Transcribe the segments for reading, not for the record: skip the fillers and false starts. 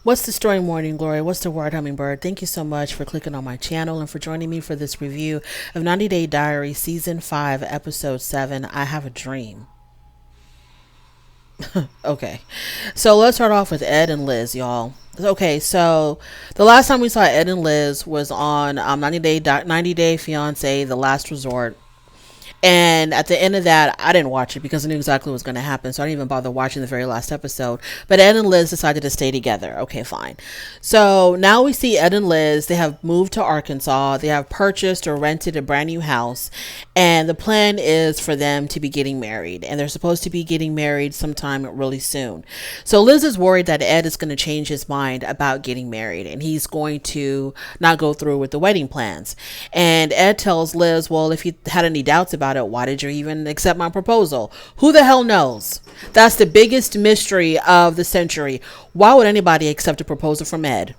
What's the story, Morning Glory? What's the word, Hummingbird? Thank you so much for clicking on my channel and for joining me for this review of 90 Day Diary Season 5, Episode 7, I Have a Dream. Okay, so let's start off with Ed and Liz, y'all. Okay, so the last time we saw Ed and Liz was on 90 Day Fiance, The Last Resort. And at the end of that, I didn't watch it because I knew exactly what was going to happen. So I didn't even bother watching the very last episode. But Ed and Liz decided to stay together. Okay, fine. So now we see Ed and Liz. They have moved to Arkansas. They have purchased or rented a brand new house. And the plan is for them to be getting married. And they're supposed to be getting married sometime really soon. So Liz is worried that Ed is going to change his mind about getting married. And he's going to not go through with the wedding plans. And Ed tells Liz, well, if you had any doubts about it, why did you even accept my proposal? Who the hell knows? That's the biggest mystery of the century. Why would anybody accept a proposal from Ed?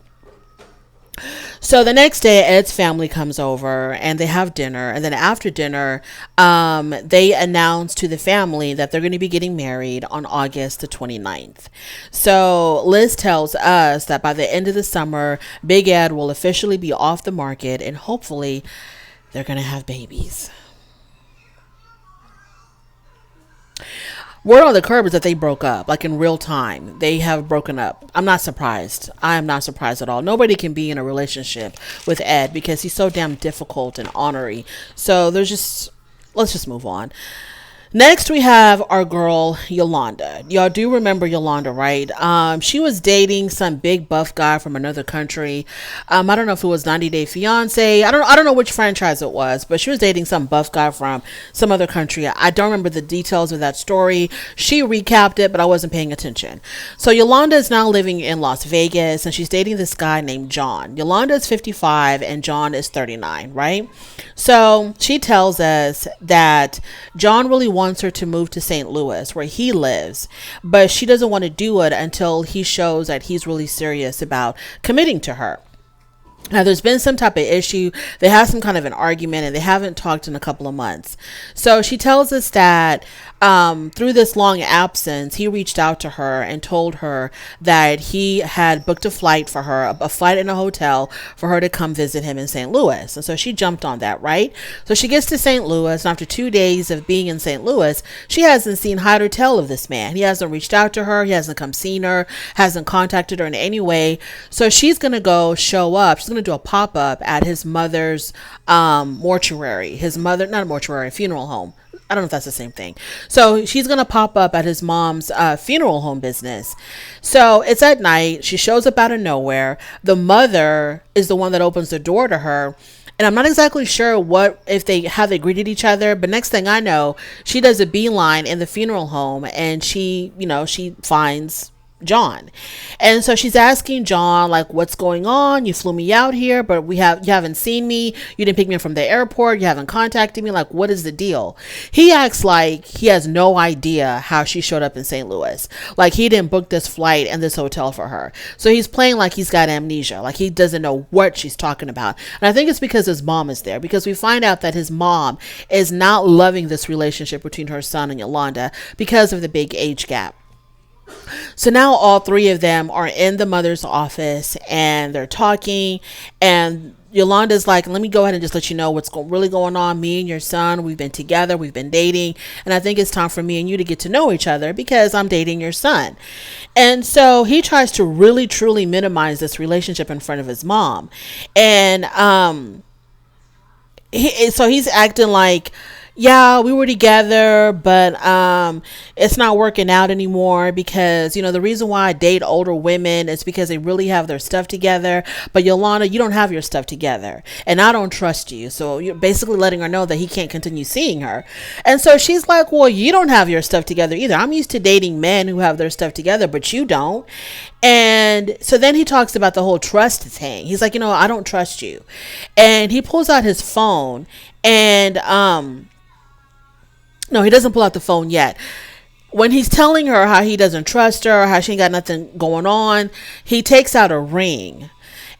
So the next day, Ed's family comes over and they have dinner. And then after dinner, they announce to the family that they're going to be getting married on August the 29th. So Liz tells us that by the end of the summer, Big Ed will officially be off the market and hopefully they're going to have babies. Word on the curb is that they broke up, like in real time. They have broken up. I'm not surprised. I am not surprised at all. Nobody can be in a relationship with Ed because he's so damn difficult and ornery. So let's just move on. Next, we have our girl, Yolanda. Y'all do remember Yolanda, right? She was dating some big buff guy from another country. I don't know if it was 90 Day Fiance. I don't know which franchise it was, but she was dating some buff guy from some other country. I don't remember the details of that story. She recapped it, but I wasn't paying attention. So Yolanda is now living in Las Vegas, and she's dating this guy named John. Yolanda is 55, and John is 39, right? So she tells us that John really wants her to move to St. Louis where he lives, but she doesn't want to do it until he shows that he's really serious about committing to her. Now, there's been some type of issue. They had some kind of an argument and they haven't talked in a couple of months. So she tells us that through this long absence, he reached out to her and told her that he had booked a flight for her, a flight in a hotel for her to come visit him in St. Louis. And so she jumped on that, right? So she gets to St. Louis, and after 2 days of being in St. Louis, she hasn't seen hide or tail of this man. He hasn't reached out to her. He hasn't come seen her, hasn't contacted her in any way. So she's going to go show up. She's going to do a pop-up at his mother's mortuary. Not a mortuary, funeral home. I don't know if that's the same thing. So she's going to pop up at his mom's funeral home business. So it's at night. She shows up out of nowhere. The mother is the one that opens the door to her. And I'm not exactly sure how they greeted each other. But next thing I know, she does a beeline in the funeral home and she finds John. And so she's asking John, like, what's going on? You flew me out here, but you haven't seen me. You didn't pick me up from the airport. You haven't contacted me. Like, what is the deal? He acts like he has no idea how she showed up in St. Louis. Like, he didn't book this flight and this hotel for her. So he's playing like he's got amnesia. Like, he doesn't know what she's talking about. And I think it's because his mom is there, because we find out that his mom is not loving this relationship between her son and Yolanda because of the big age gap. So now all three of them are in the mother's office and they're talking, and Yolanda's like, let me go ahead and just let you know what's really going on. Me and your son, we've been together, we've been dating, and I think it's time for me and you to get to know each other because I'm dating your son. And so he tries to really truly minimize this relationship in front of his mom. And he's acting like, yeah, we were together, but it's not working out anymore because, the reason why I date older women is because they really have their stuff together. But Yolanda, you don't have your stuff together and I don't trust you. So you're basically letting her know that he can't continue seeing her. And so she's like, well, you don't have your stuff together either. I'm used to dating men who have their stuff together, but you don't. And so then he talks about the whole trust thing. He's like, I don't trust you. And he pulls out his phone and, no, he doesn't pull out the phone yet. When he's telling her how he doesn't trust her, how she ain't got nothing going on, he takes out a ring.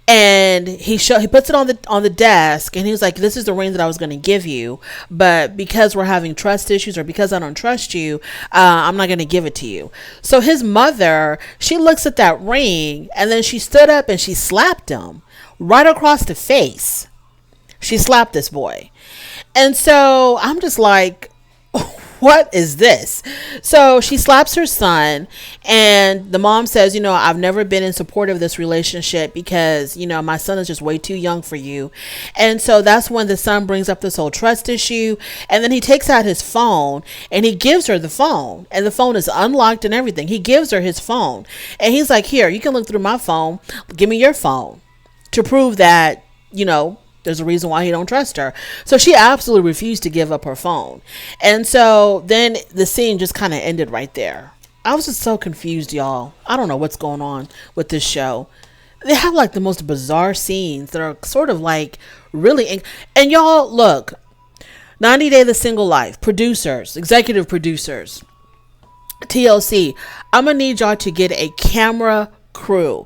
And he puts it on the desk, and he was like, this is the ring that I was going to give you, but because we're having trust issues, or because I don't trust you, I'm not going to give it to you. So his mother, she looks at that ring, and then she stood up and she slapped him right across the face. She slapped this boy. And so I'm just like, what is this? So she slaps her son, and the mom says, I've never been in support of this relationship because, my son is just way too young for you. And so that's when the son brings up this whole trust issue. And then he takes out his phone and he gives her the phone, and the phone is unlocked and everything. He gives her his phone, and he's like, here, you can look through my phone. Give me your phone to prove that, there's a reason why he don't trust her. So she absolutely refused to give up her phone. And so then the scene just kind of ended right there. I was just so confused, y'all. I don't know what's going on with this show. They have like the most bizarre scenes that are sort of like really... And y'all, look, 90 Day The Single Life, producers, executive producers, TLC, I'm going to need y'all to get a camera crew.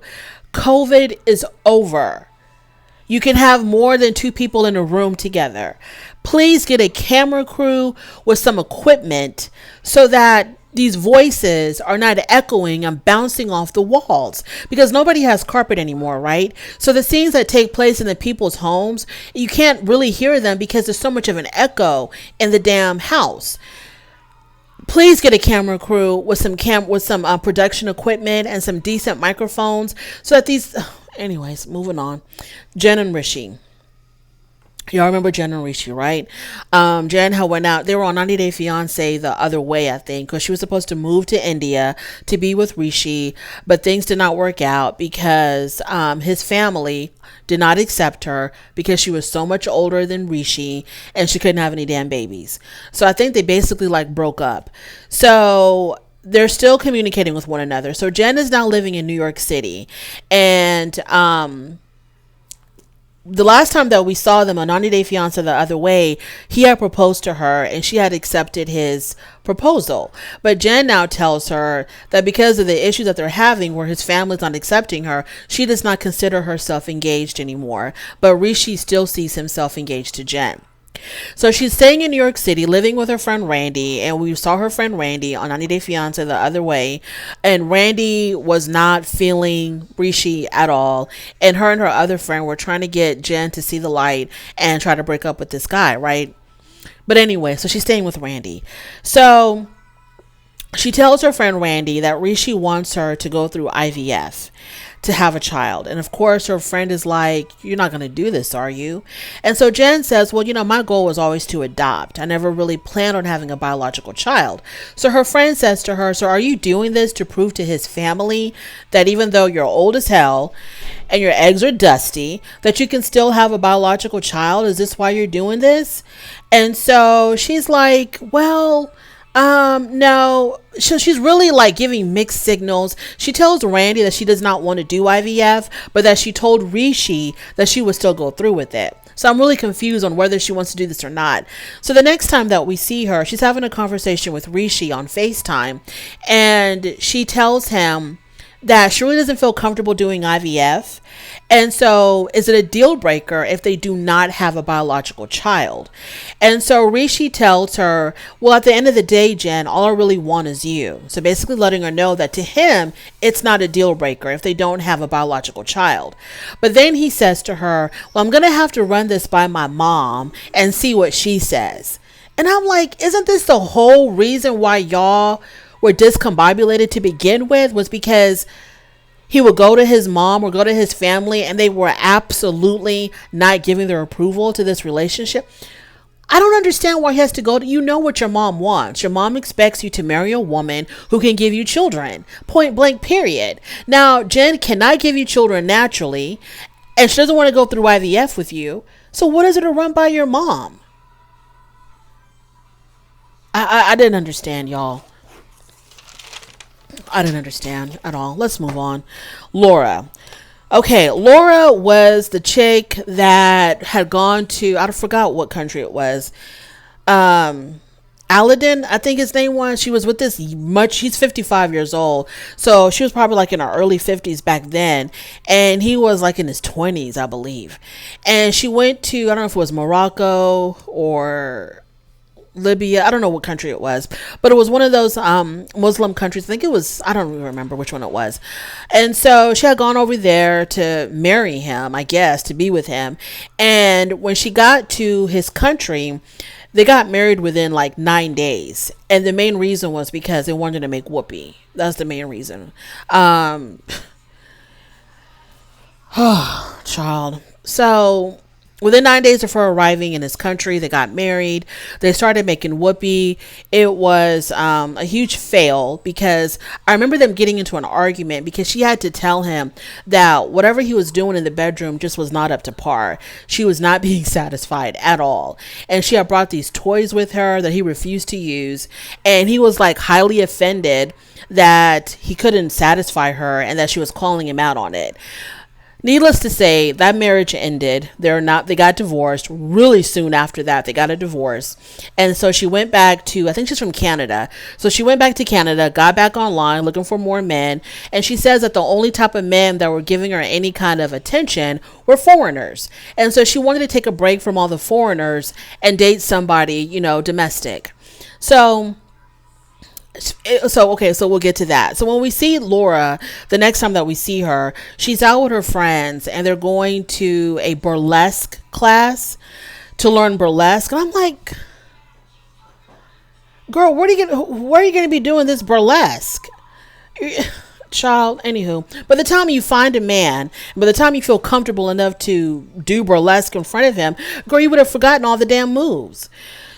COVID is over. You can have more than 2 people in a room together. Please get a camera crew with some equipment so that these voices are not echoing and bouncing off the walls, because nobody has carpet anymore, right? So the scenes that take place in the people's homes, you can't really hear them because there's so much of an echo in the damn house. Please get a camera crew with some production equipment and some decent microphones so that these... Anyways, moving on. Jen and Rishi. Y'all remember Jen and Rishi, right? Jen had went out. They were on 90 Day Fiancé the other way, I think, because she was supposed to move to India to be with Rishi, but things did not work out because his family did not accept her because she was so much older than Rishi and she couldn't have any damn babies. So I think they basically like broke up. So they're still communicating with one another. So Jen is now living in New York City, and the last time that we saw them on 90 Day Fiancé the other way, he had proposed to her and she had accepted his proposal. But Jen now tells her that because of the issues that they're having where his family's not accepting her, she does not consider herself engaged anymore. But Rishi still sees himself engaged to Jen. So she's staying in New York City, living with her friend Randy, and we saw her friend Randy on 90 Day Fiancé the other way, and Randy was not feeling Rishi at all, and her other friend were trying to get Jen to see the light and try to break up with this guy, right? But anyway, so she's staying with Randy. So she tells her friend Randy that Rishi wants her to go through IVF to have a child. And of course, her friend is like, you're not going to do this, are you? And so Jen says, well, my goal was always to adopt. I never really planned on having a biological child. So her friend says to her, so are you doing this to prove to his family that even though you're old as hell and your eggs are dusty, that you can still have a biological child? Is this why you're doing this? And so she's like, well, no. So she's really like giving mixed signals. She tells Randy that she does not want to do IVF, but that she told Rishi that she would still go through with it. So I'm really confused on whether she wants to do this or not. So the next time that we see her, she's having a conversation with Rishi on FaceTime, and she tells him that she really doesn't feel comfortable doing IVF. And so is it a deal breaker if they do not have a biological child? And so Rishi tells her, well, at the end of the day, Jen, all I really want is you. So basically letting her know that to him, it's not a deal breaker if they don't have a biological child. But then he says to her, well, I'm going to have to run this by my mom and see what she says. And I'm like, isn't this the whole reason why y'all were discombobulated to begin with, was because he would go to his mom or go to his family and they were absolutely not giving their approval to this relationship? I don't understand why he has to go to, what your mom wants. Your mom expects you to marry a woman who can give you children. Point blank, period. Now, Jen cannot give you children naturally, and she doesn't want to go through IVF with you. So what is it to run by your mom? I didn't understand, y'all. I didn't understand at all. Let's move on. Laura. Okay, Laura was the chick that had gone to, I forgot what country it was. I Aladdin, I think his name was. She was with this much. He's 55 years old, so she was probably like in her early 50s back then, and he was like in his 20s, I believe. And she went to, I don't know if it was Morocco or Libya. I don't know what country it was, but it was one of those Muslim countries. I think it was, I don't even remember which one it was. And so she had gone over there to marry him, I guess, to be with him. And when she got to his country, they got married within like 9 days. And the main reason was because they wanted to make whoopee. That's the main reason. Child. So within 9 days of her arriving in his country, they got married. They started making whoopee. It was a huge fail because I remember them getting into an argument because she had to tell him that whatever he was doing in the bedroom just was not up to par. She was not being satisfied at all. And she had brought these toys with her that he refused to use. And he was like highly offended that he couldn't satisfy her and that she was calling him out on it. Needless to say, that marriage ended. They got divorced really soon after that. They got a divorce. And so she went back to, I think she's from Canada. So she went back to Canada, got back online looking for more men. And she says that the only type of men that were giving her any kind of attention were foreigners. And so she wanted to take a break from all the foreigners and date somebody, domestic. So we'll get to that. So when we see Laura, the next time that we see her, she's out with her friends and they're going to a burlesque class to learn burlesque. And I'm like, girl, where are you going to be doing this burlesque? Child, anywho, by the time you find a man, by the time you feel comfortable enough to do burlesque in front of him, girl, you would have forgotten all the damn moves.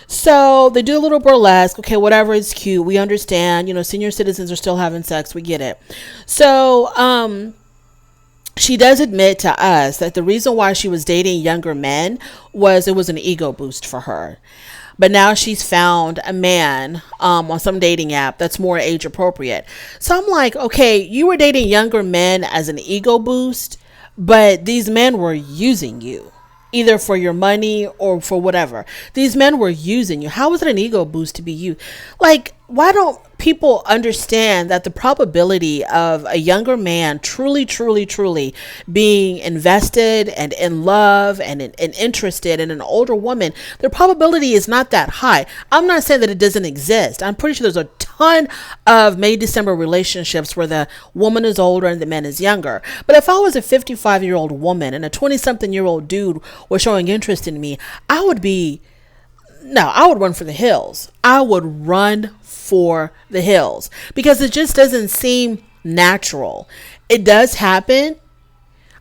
So they do a little burlesque. Okay, whatever, it's cute. We understand. Senior citizens are still having sex. We get it. So she does admit to us that the reason why she was dating younger men was it was an ego boost for her. But now she's found a man on some dating app that's more age appropriate. So I'm like, okay, you were dating younger men as an ego boost, but these men were using you, either for your money or for whatever. These men were using you. How was it an ego boost to be you? Like, why don't people understand that the probability of a younger man truly being invested and in love and interested in an older woman, the probability is not that high. I'm not saying that it doesn't exist. I'm pretty sure there's a ton of May-December relationships where the woman is older and the man is younger. But if I was a 55-year-old woman and a 20-something-year-old dude was showing interest in me, I would run for the hills. I would run for the hills because it just doesn't seem natural. It does happen.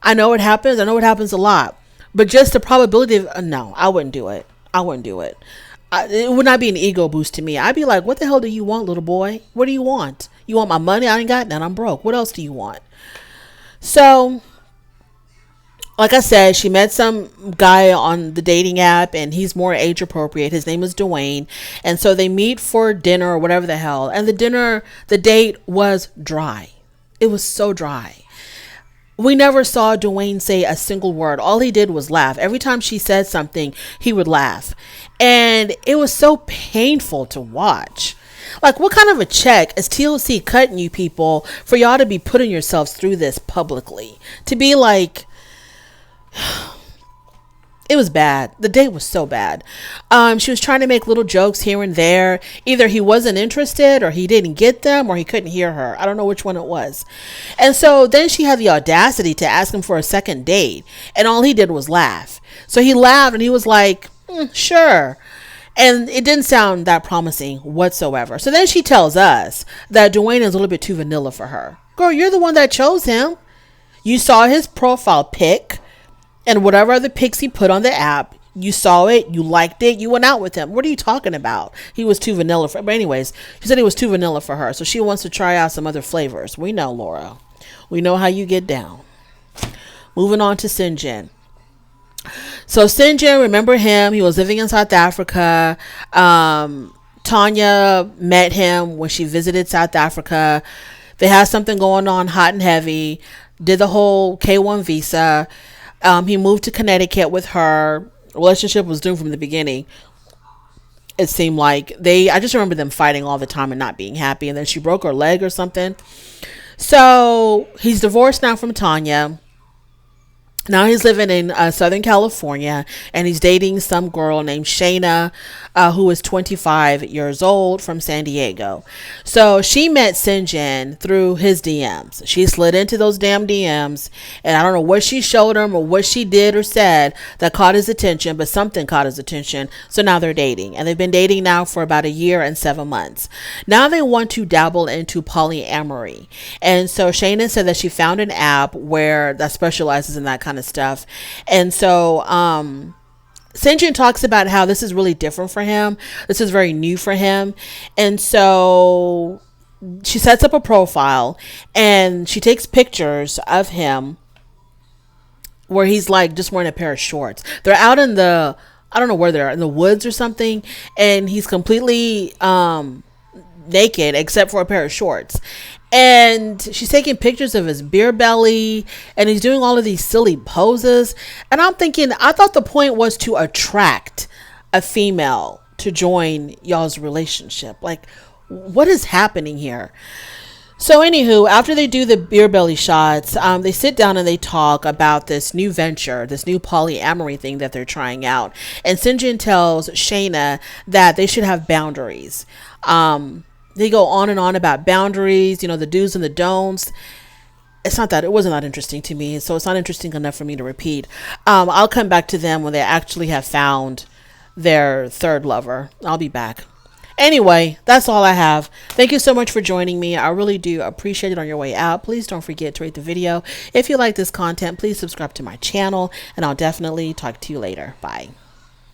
I know it happens. I know it happens a lot, but just the probability of, no, I wouldn't do it. It would not be an ego boost to me. I'd be like, what the hell do you want, little boy? What do you want? You want my money? I ain't got none. I'm broke. What else do you want? So, like I said, she met some guy on the dating app and he's more age appropriate. His name is Dwayne. And so they meet for dinner or whatever the hell. And the date was dry. It was so dry. We never saw Dwayne say a single word. All he did was laugh. Every time she said something, he would laugh. And it was so painful to watch. Like, what kind of a check is TLC cutting you people for y'all to be putting yourselves through this publicly? To be like, it was bad. The date was so bad. She was trying to make little jokes here and there. Either he wasn't interested or he didn't get them or he couldn't hear her. I don't know which one it was. And so then she had the audacity to ask him for a second date. And all he did was laugh. So he laughed and he was like, sure. And it didn't sound that promising whatsoever. So then she tells us that Dwayne is a little bit too vanilla for her. Girl, you're the one that chose him. You saw his profile pic. And whatever other pics he put on the app, you saw it, you liked it, you went out with him. What are you talking about? He was too vanilla for her. But anyways, she said he was too vanilla for her. So she wants to try out some other flavors. We know, Laura. We know how you get down. Moving on to Syngin. So Syngin, remember him. He was living in South Africa. Tanya met him when she visited South Africa. They had something going on hot and heavy. Did the whole K1 visa. He moved to Connecticut with her. Relationship was doomed from the beginning. It seemed like I just remember them fighting all the time and not being happy. And then she broke her leg or something. So he's divorced now from Tanya. Now he's living in Southern California, and he's dating some girl named Shayna, who is 25 years old, from San Diego. So she met Syngin through his DMs. She slid into those damn DMs, and I don't know what she showed him or what she did or said that caught his attention, but something caught his attention. So now they're dating, and they've been dating now for about a year and 7 months. Now they want to dabble into polyamory. And so Shayna said that she found an app that specializes in that kind of stuff. And so Syngin talks about how this is really different for him. This is very new for him. And so she sets up a profile and she takes pictures of him where he's like just wearing a pair of shorts. They're out in I don't know where they're in the woods or something, and he's completely naked except for a pair of shorts. And she's taking pictures of his beer belly, and he's doing all of these silly poses. And I'm thinking, I thought the point was to attract a female to join y'all's relationship. Like, what is happening here? So anywho, after they do the beer belly shots, they sit down and they talk about this new venture, this new polyamory thing that they're trying out. And Syngin tells Shayna that they should have boundaries. They go on and on about boundaries, the do's and the don'ts. It wasn't that interesting to me, so it's not interesting enough for me to repeat. I'll come back to them when they actually have found their third lover. I'll be back. Anyway, that's all I have. Thank you so much for joining me. I really do appreciate it on your way out. Please don't forget to rate the video. If you like this content, please subscribe to my channel, and I'll definitely talk to you later. Bye.